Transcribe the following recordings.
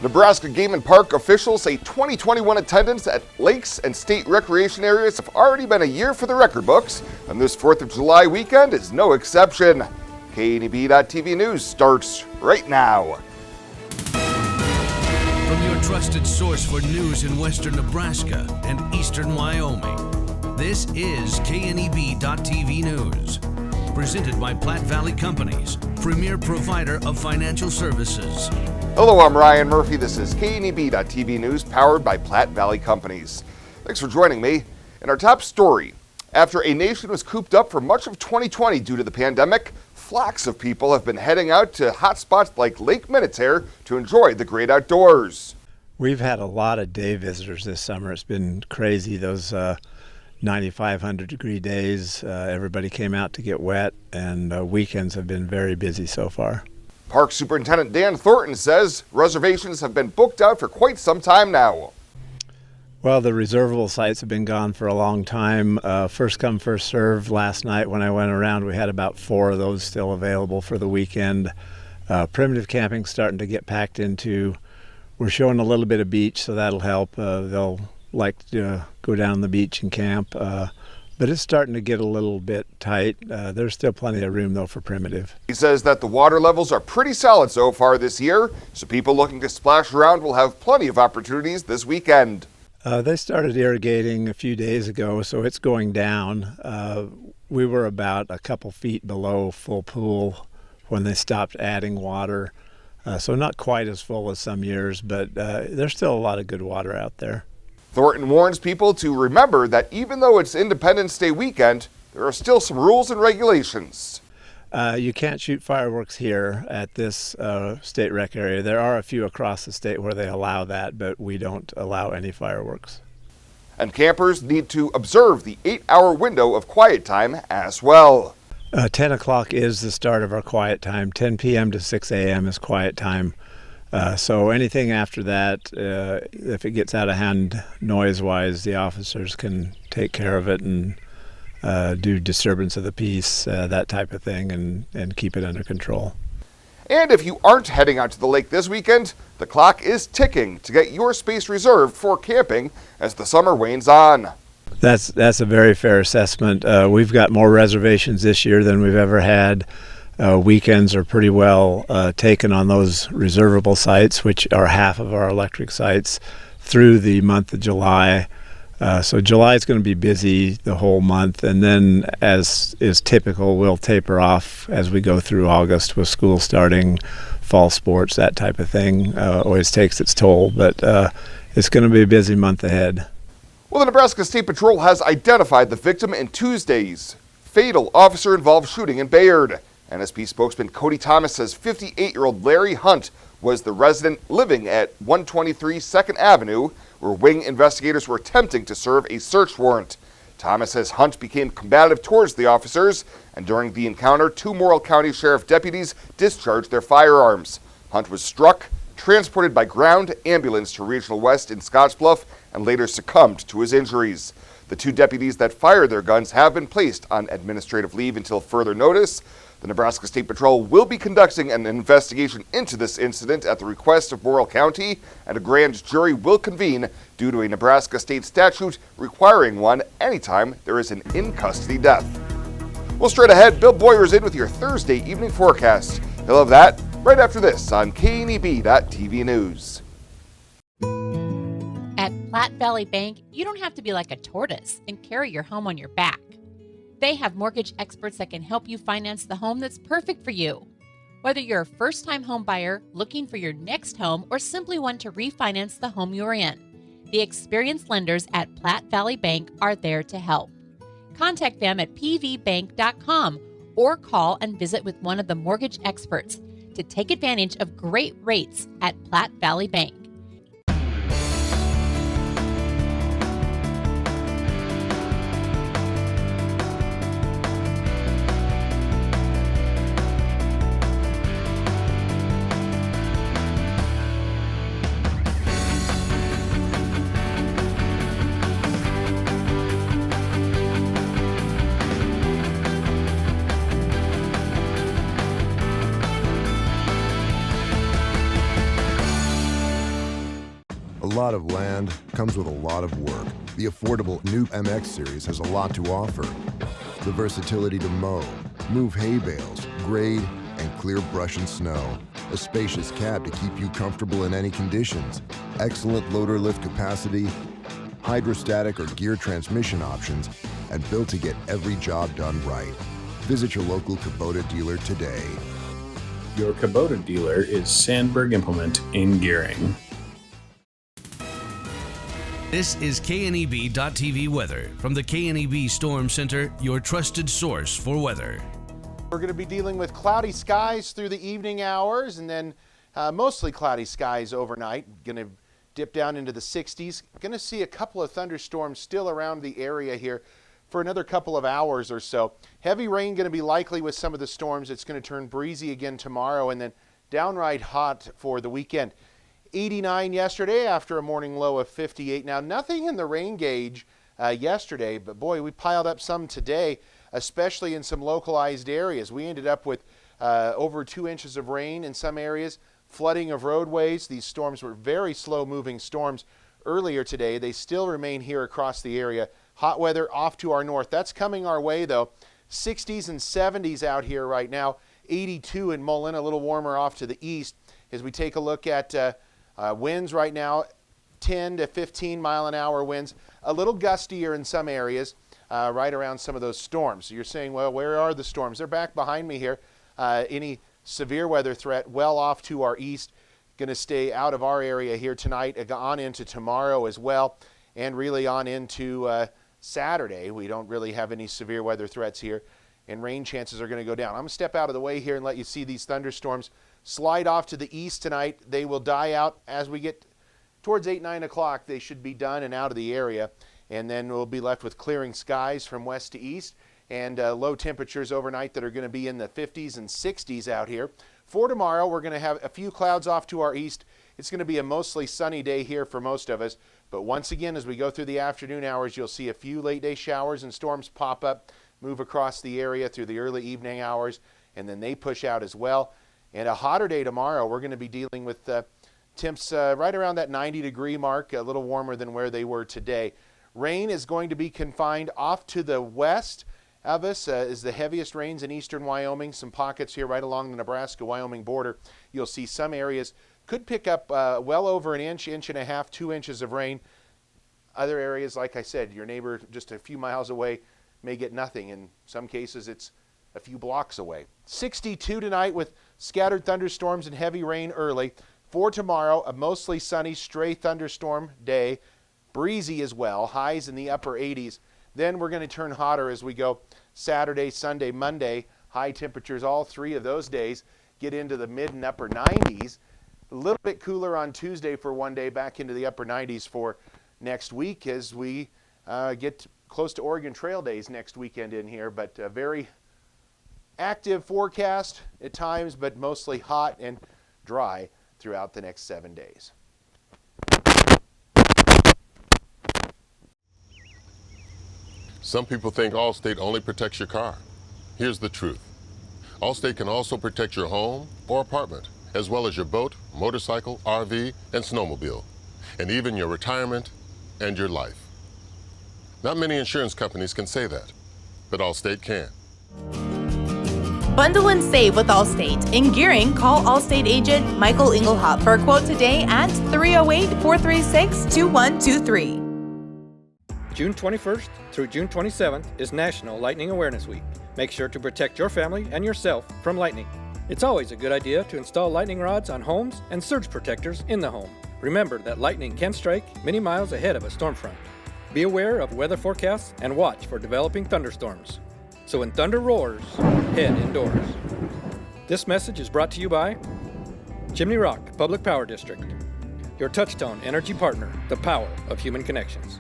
Nebraska Game and Park officials say 2021 attendance at lakes and state recreation areas have already been a year for the record books, and this 4th of July weekend is no exception. KNEB.TV News starts right now. From your trusted source for news in western Nebraska and eastern Wyoming, this is KNEB.TV News. Presented by Platte Valley Companies, premier provider of financial services. Hello, I'm Ryan Murphy. This is KNEB.TV News, powered by Platte Valley Companies. Thanks for joining me. In our top story, after a nation was cooped up for much of 2020 due to the pandemic, flocks of people have been heading out to hotspots like Lake Minatare to enjoy the great outdoors. We've had a lot of day visitors this summer. It's been crazy. Those 9,500 degree days, everybody came out to get wet, and weekends have been very busy so far. Park Superintendent Dan Thornton says reservations have been booked out for quite some time now. Well, the reservable sites have been gone for a long time. First come, first serve. Last night when I went around, we had about 4 of those still available for the weekend. Primitive camping's starting to get packed into. We're showing a little bit of beach, so that'll help. They'll like to go down the beach and camp. But it's starting to get a little bit tight. There's still plenty of room, though, for primitive. He says that the water levels are pretty solid so far this year, so people looking to splash around will have plenty of opportunities this weekend. They started irrigating a few days ago, so it's going down. We were about a couple feet below full pool when they stopped adding water. So not quite as full as some years, but there's still a lot of good water out there. Thornton warns people to remember that even though it's Independence Day weekend, there are still some rules and regulations. You can't shoot fireworks here at this state rec area. There are a few across the state where they allow that, but we don't allow any fireworks. And campers need to observe the 8-hour window of quiet time as well. 10 o'clock is the start of our quiet time. 10 p.m. to 6 a.m. is quiet time. So anything after that, if it gets out of hand noise-wise, the officers can take care of it and do disturbance of the peace, that type of thing, and keep it under control. And if you aren't heading out to the lake this weekend, the clock is ticking to get your space reserved for camping as the summer wanes on. That's a very fair assessment. We've got more reservations this year than we've ever had. Weekends are pretty well taken on those reservable sites, which are half of our electric sites, through the month of July. So July is going to be busy the whole month, and then, as is typical, we'll taper off as we go through August with school starting, fall sports, that type of thing. Always takes its toll, but it's going to be a busy month ahead. Well, the Nebraska State Patrol has identified the victim in Tuesday's fatal officer-involved shooting in Bayard. NSP spokesman Cody Thomas says 58-year-old Larry Hunt was the resident living at 123 2nd Avenue, where wing investigators were attempting to serve a search warrant. Thomas says Hunt became combative towards the officers, and during the encounter, 2 Morrill County Sheriff deputies discharged their firearms. Hunt was struck, transported by ground ambulance to Regional West in Scottsbluff, and later succumbed to his injuries. The 2 deputies that fired their guns have been placed on administrative leave until further notice. The Nebraska State Patrol will be conducting an investigation into this incident at the request of Morrill County, and a grand jury will convene due to a Nebraska state statute requiring one anytime there is an in-custody death. Well, straight ahead, Bill Boyer's in with your Thursday evening forecast. He'll have that right after this on KNEB.TV News. At Platte Valley Bank, you don't have to be like a tortoise and carry your home on your back. They have mortgage experts that can help you finance the home that's perfect for you. Whether you're a first-time home buyer looking for your next home or simply want to refinance the home you're in, the experienced lenders at Platte Valley Bank are there to help. Contact them at pvbank.com or call and visit with one of the mortgage experts to take advantage of great rates at Platte Valley Bank. lot of land comes with a lot of work. The affordable new MX series has a lot to offer. The versatility to mow, move hay bales, grade, and clear brush and snow. A spacious cab to keep you comfortable in any conditions. Excellent loader lift capacity, hydrostatic or gear transmission options, and built to get every job done right. Visit your local Kubota dealer today. Your Kubota dealer is Sandberg Implement in Gearing. This is KNEB.TV weather from the KNEB Storm Center, your trusted source for weather. We're going to be dealing with cloudy skies through the evening hours and then mostly cloudy skies overnight. Going to dip down into the 60s. Going to see a couple of thunderstorms still around the area here for another couple of hours or so. Heavy rain going to be likely with some of the storms. It's going to turn breezy again tomorrow and then downright hot for the weekend. 89 yesterday after a morning low of 58. Now, nothing in the rain gauge yesterday, but boy, we piled up some today, especially in some localized areas. We ended up with over 2 inches of rain in some areas, flooding of roadways. These storms were very slow-moving storms earlier today. They still remain here across the area. Hot weather off to our north. That's coming our way, though. 60s and 70s out here right now. 82 in Mullen, a little warmer off to the east. As we take a look at winds right now, 10 to 15 mile an hour winds. A little gustier in some areas, right around some of those storms. So you're saying, well, where are the storms? They're back behind me here. Any severe weather threat well off to our east. Going to stay out of our area here tonight, on into tomorrow as well, and really on into Saturday. We don't really have any severe weather threats here, and rain chances are going to go down. I'm going to step out of the way here and let you see these thunderstorms slide off to the east tonight. They will die out as we get towards 8, 9 o'clock. They should be done and out of the area, and then we'll be left with clearing skies from west to east and low temperatures overnight that are going to be in the 50s and 60s out here. For tomorrow, we're going to have a few clouds off to our east. It's going to be a mostly sunny day here for most of us. But once again, as we go through the afternoon hours, you'll see a few late day showers and storms pop up, move across the area through the early evening hours, and then they push out as well. And a hotter day tomorrow. We're going to be dealing with temps right around that 90-degree mark, a little warmer than where they were today. Rain is going to be confined off to the west of us is the heaviest rains in eastern Wyoming. Some pockets here right along the Nebraska-Wyoming border. You'll see some areas could pick up well over an inch, inch and a half, 2 inches of rain. Other areas, like I said, your neighbor just a few miles away may get nothing. In some cases, it's a few blocks away. 62 tonight with scattered thunderstorms and heavy rain early. For tomorrow, a mostly sunny, stray thunderstorm day. Breezy as well, highs in the upper 80s. Then we're going to turn hotter as we go Saturday, Sunday, Monday. High temperatures all 3 of those days get into the mid and upper 90s. A little bit cooler on Tuesday for one day, back into the upper 90s for next week as we get close to Oregon Trail Days next weekend in here. But a very active forecast at times, but mostly hot and dry throughout the next 7 days. Some people think Allstate only protects your car. Here's the truth. Allstate can also protect your home or apartment, as well as your boat, motorcycle, RV, and snowmobile, and even your retirement and your life. Not many insurance companies can say that, but Allstate can. Bundle and save with Allstate. In Gearing, call Allstate agent Michael Engelhop for a quote today at 308-436-2123. June 21st through June 27th is National Lightning Awareness Week. Make sure to protect your family and yourself from lightning. It's always a good idea to install lightning rods on homes and surge protectors in the home. Remember that lightning can strike many miles ahead of a storm front. Be aware of weather forecasts and watch for developing thunderstorms. So when thunder roars, head indoors. This message is brought to you by Chimney Rock Public Power District, your Touchstone Energy partner, the power of human connections.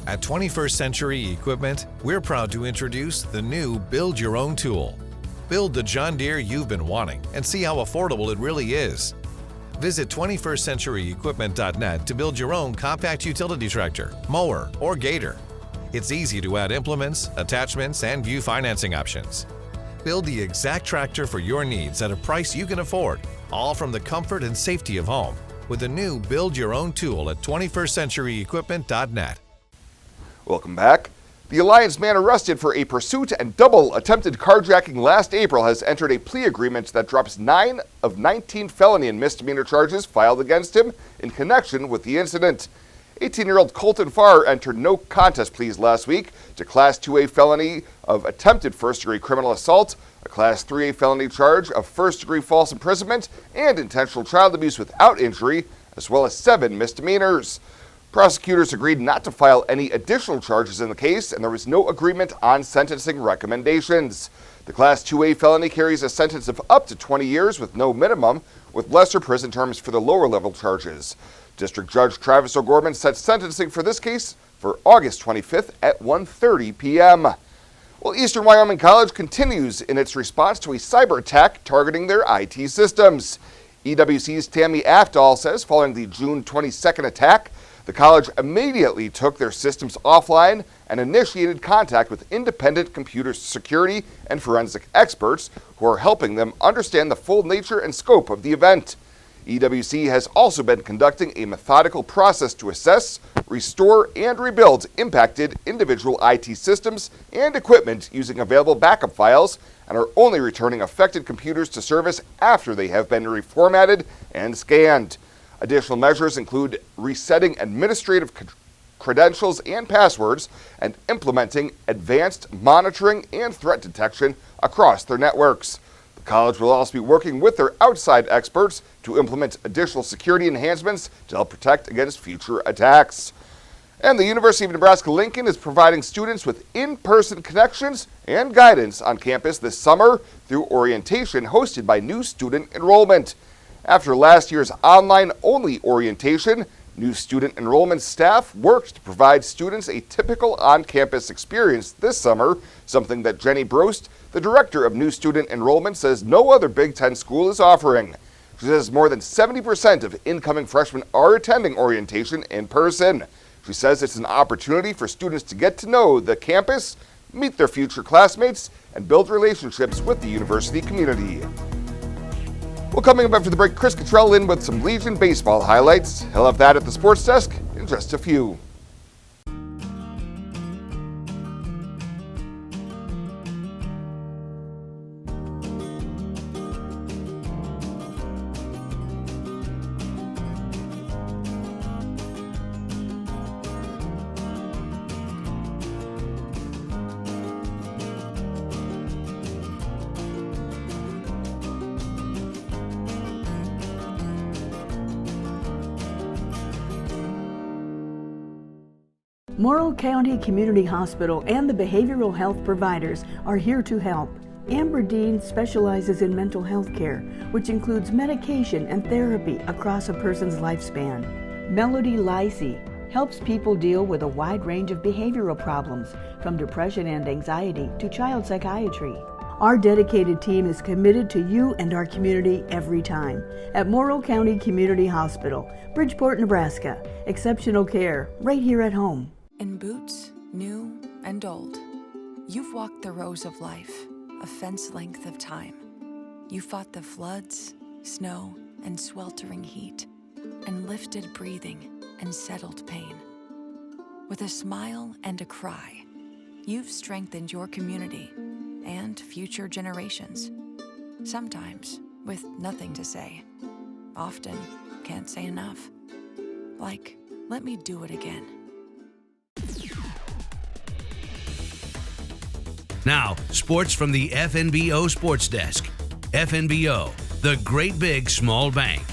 At 21st Century Equipment, we're proud to introduce the new Build Your Own tool. Build the John Deere you've been wanting and see how affordable it really is. Visit 21stcenturyequipment.net to build your own compact utility tractor, mower, or gator. It's easy to add implements, attachments, and view financing options. Build the exact tractor for your needs at a price you can afford, all from the comfort and safety of home, with a new Build Your Own tool at 21stcenturyequipment.net. Welcome back. The Alliance man arrested for a pursuit and double attempted carjacking last April has entered a plea agreement that drops 9 of 19 felony and misdemeanor charges filed against him in connection with the incident. 18-year-old Colton Farr entered no contest pleas last week to Class 2A felony of attempted first-degree criminal assault, a Class 3A felony charge of first-degree false imprisonment, and intentional child abuse without injury, as well as 7 misdemeanors. Prosecutors agreed not to file any additional charges in the case, and there was no agreement on sentencing recommendations. The Class 2A felony carries a sentence of up to 20 years with no minimum, with lesser prison terms for the lower-level charges. District Judge Travis O'Gorman set sentencing for this case for August 25th at 1:30 p.m. Well, Eastern Wyoming College continues in its response to a cyber attack targeting their IT systems. EWC's Tammy Afdahl says following the June 22nd attack, the college immediately took their systems offline and initiated contact with independent computer security and forensic experts who are helping them understand the full nature and scope of the event. EWC has also been conducting a methodical process to assess, restore, and rebuild impacted individual IT systems and equipment using available backup files, and are only returning affected computers to service after they have been reformatted and scanned. Additional measures include resetting administrative credentials and passwords and implementing advanced monitoring and threat detection across their networks. The college will also be working with their outside experts to implement additional security enhancements to help protect against future attacks. And the University of Nebraska-Lincoln is providing students with in-person connections and guidance on campus this summer through orientation hosted by new student enrollment. After last year's online-only orientation, new student enrollment staff worked to provide students a typical on-campus experience this summer, something that Jenny Brost, the director of new student enrollment, says no other Big Ten school is offering. She says more than 70% of incoming freshmen are attending orientation in person. She says it's an opportunity for students to get to know the campus, meet their future classmates, and build relationships with the university community. Well, coming up after the break, Chris Cottrell in with some Legion baseball highlights. He'll have that at the sports desk in just a few. Morrill County Community Hospital and the behavioral health providers are here to help. Amber Dean specializes in mental health care, which includes medication and therapy across a person's lifespan. Melody Lacey helps people deal with a wide range of behavioral problems, from depression and anxiety to child psychiatry. Our dedicated team is committed to you and our community every time. At Morrill County Community Hospital, Bridgeport, Nebraska. Exceptional care right here at home. In boots, new and old, you've walked the rows of life, a fence length of time. You fought the floods, snow, and sweltering heat, and lifted breathing and settled pain. With a smile and a cry, you've strengthened your community and future generations. Sometimes with nothing to say. Often can't say enough. Like, let me do it again. Now, sports from the FNBO Sports Desk. FNBO, the great big small bank.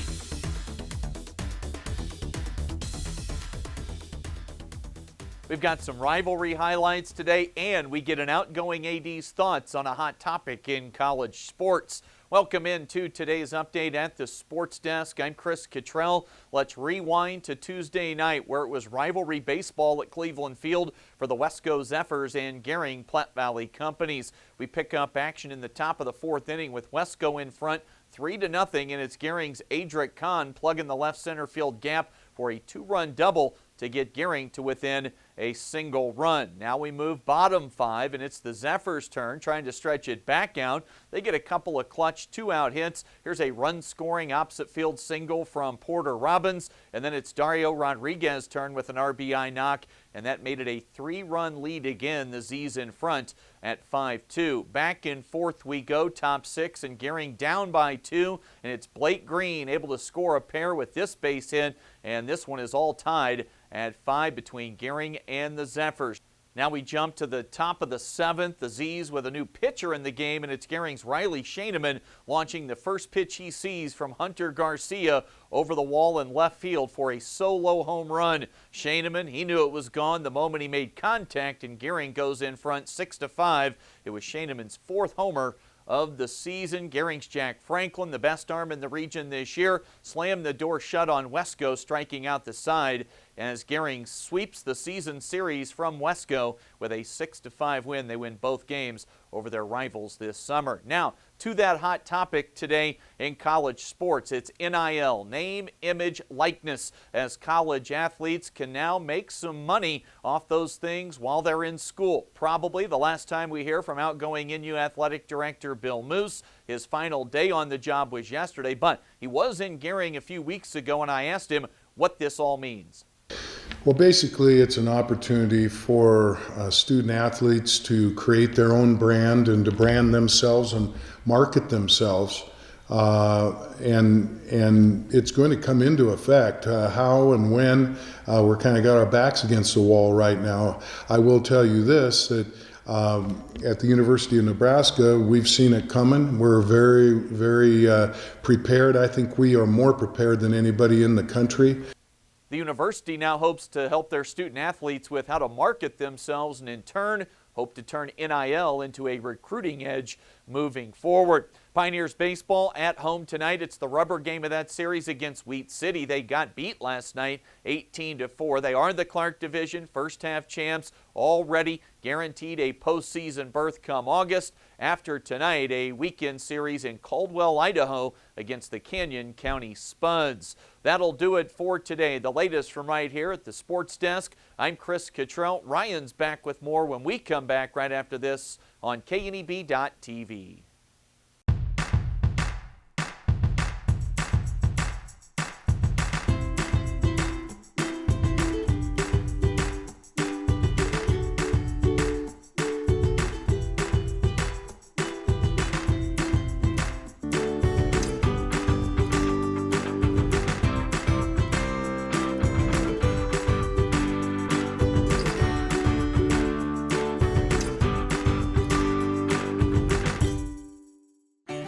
We've got some rivalry highlights today, and we get an outgoing AD's thoughts on a hot topic in college sports. Welcome into today's update at the Sports Desk. I'm Chris Cottrell. Let's rewind to Tuesday night, where it was rivalry baseball at Cleveland Field for the Wesco Zephyrs and Gering Platte Valley Companies. We pick up action in the top of the fourth inning with Wesco in front 3-0, and it's Gering's Adric Kahn plugging the left center field gap for a 2-run double to get Gering to within a single run. Now we move bottom 5, and it's the Zephyrs' turn, trying to stretch it back out. They get a couple of clutch 2-out hits. Here's a run-scoring opposite field single from Porter Robbins, and then it's Dario Rodriguez's turn with an RBI knock, and that made it a 3-run lead again. The Z's in front at 5-2. Back in fourth we go, top 6, and Gering down by 2, and it's Blake Green able to score a pair with this base hit, and this one is all tied at 5 between Gering and the Zephyrs. Now we jump to the top of the 7th, the Z's with a new pitcher in the game, and it's Gering's Riley Shaneman launching the first pitch he sees from Hunter Garcia over the wall in left field for a solo home run. Shaneman, he knew it was gone the moment he made contact, and Gering goes in front 6-5. It was Shaneman's 4th homer of the season. Gering's Jack Franklin, the best arm in the region this year, slammed the door shut on Wesco, striking out the side as Gering sweeps the season series from Wesco with a 6-5 win. They win both games over their rivals this summer. Now, to that hot topic today in college sports, it's NIL, name, image, likeness, as college athletes can now make some money off those things while they're in school. Probably the last time we hear from outgoing NU Athletic Director Bill Moose. His final day on the job was yesterday, but he was in Gering a few weeks ago, and I asked him what this all means. Well, basically, it's an opportunity for student athletes to create their own brand and to brand themselves and market themselves. And it's going to come into effect. How and when, we're kind of got our backs against the wall right now. I will tell you this, that at the University of Nebraska, we've seen it coming. We're very, very prepared. I think we are more prepared than anybody in the country. The university now hopes to help their student athletes with how to market themselves, and in turn hope to turn NIL into a recruiting edge moving forward. Pioneers baseball at home tonight. It's the rubber game of that series against Wheat City. They got beat last night 18-4. They are the Clark Division first half champs, already guaranteed a postseason berth come August. After tonight, a weekend series in Caldwell, Idaho against the Canyon County Spuds. That'll do it for today. The latest from right here at the Sports Desk. I'm Chris Cottrell. Ryan's back with more when we come back right after this on KNEB.TV.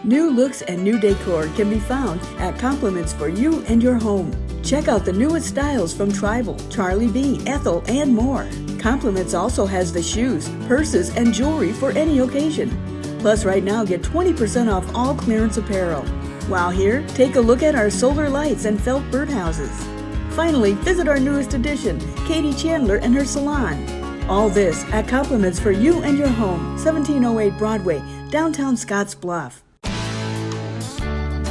New looks and new decor can be found at Compliments for You and Your Home. Check out the newest styles from Tribal, Charlie B, Ethel, and more. Compliments also has the shoes, purses, and jewelry for any occasion. Plus, right now, get 20% off all clearance apparel. While here, take a look at our solar lights and felt birdhouses. Finally, visit our newest addition, Katie Chandler and her salon. All this at Compliments for You and Your Home, 1708 Broadway, downtown Scottsbluff.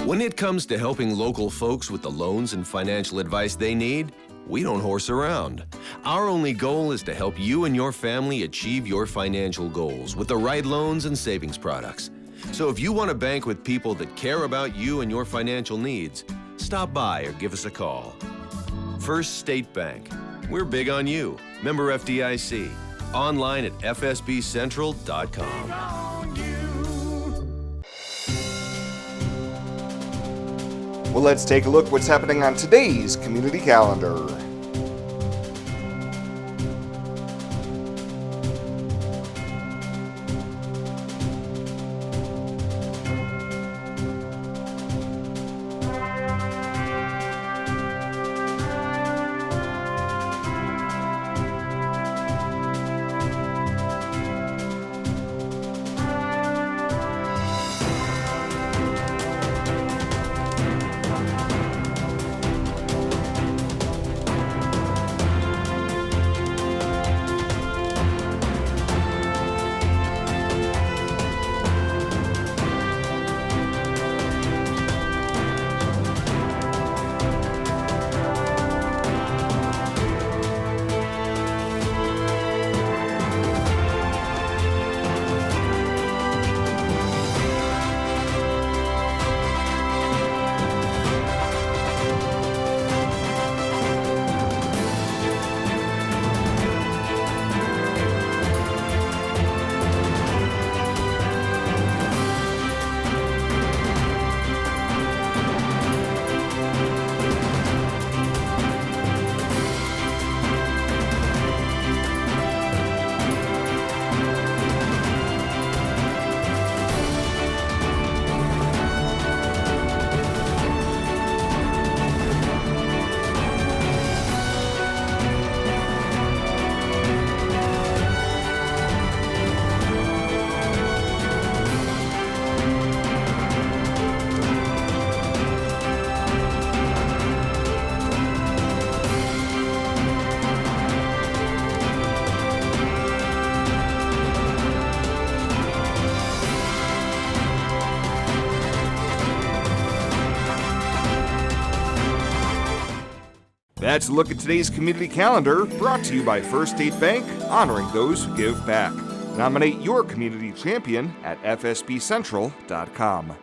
When it comes to helping local folks with the loans and financial advice they need, we don't horse around. Our only goal is to help you and your family achieve your financial goals with the right loans and savings products. So if you want to bank with people that care about you and your financial needs, stop by or give us a call. First State Bank. We're big on you. Member FDIC. Online at fsbcentral.com. Well, let's take a look what's happening on today's community calendar. That's a look at today's community calendar, brought to you by First State Bank, honoring those who give back. Nominate your community champion at fsbcentral.com.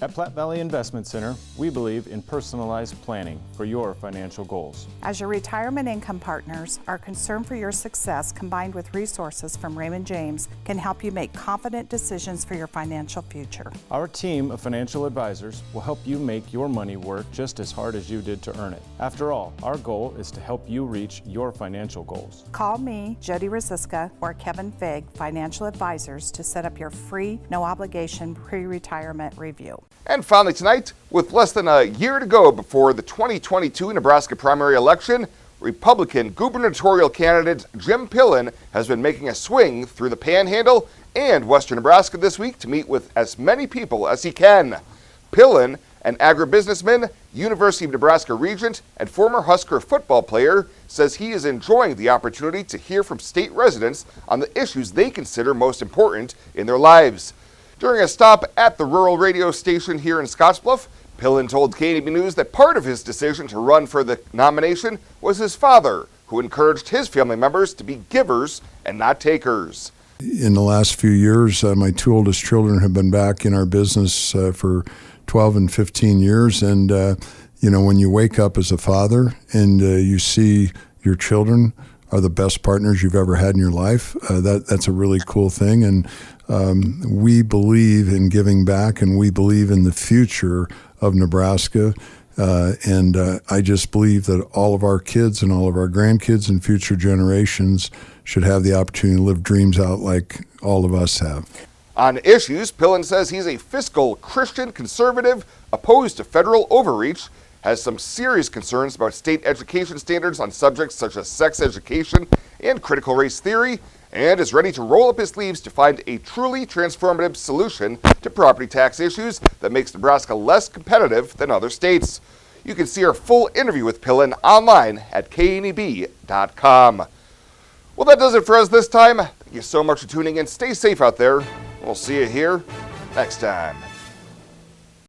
At Platte Valley Investment Center, we believe in personalized planning for your financial goals. As your retirement income partners, our concern for your success combined with resources from Raymond James can help you make confident decisions for your financial future. Our team of financial advisors will help you make your money work just as hard as you did to earn it. After all, our goal is to help you reach your financial goals. Call me, Jody Rosiska, or Kevin Fig, Financial Advisors, to set up your free, no-obligation pre-retirement review. And finally tonight, with less than a year to go before the 2022 Nebraska primary election, Republican gubernatorial candidate Jim Pillen has been making a swing through the Panhandle and western Nebraska this week to meet with as many people as he can. Pillen, an agribusinessman, University of Nebraska regent, and former Husker football player, says he is enjoying the opportunity to hear from state residents on the issues they consider most important in their lives. During a stop at the rural radio station here in Scottsbluff, Pillen told KNB News that part of his decision to run for the nomination was his father, who encouraged his family members to be givers and not takers. In the last few years, my two oldest children have been back in our business for 12 and 15 years. And, when you wake up as a father and you see your children are the best partners you've ever had in your life, that's a really cool thing. And we believe in giving back, and we believe in the future of Nebraska. And I just believe that all of our kids and all of our grandkids and future generations should have the opportunity to live dreams out like all of us have. On issues, Pillen says he's a fiscal Christian conservative opposed to federal overreach, has some serious concerns about state education standards on subjects such as sex education and critical race theory, and is ready to roll up his sleeves to find a truly transformative solution to property tax issues that makes Nebraska less competitive than other states. You can see our full interview with Pillen online at kneb.com. Well, that does it for us this time. Thank you so much for tuning in. Stay safe out there. We'll see you here next time.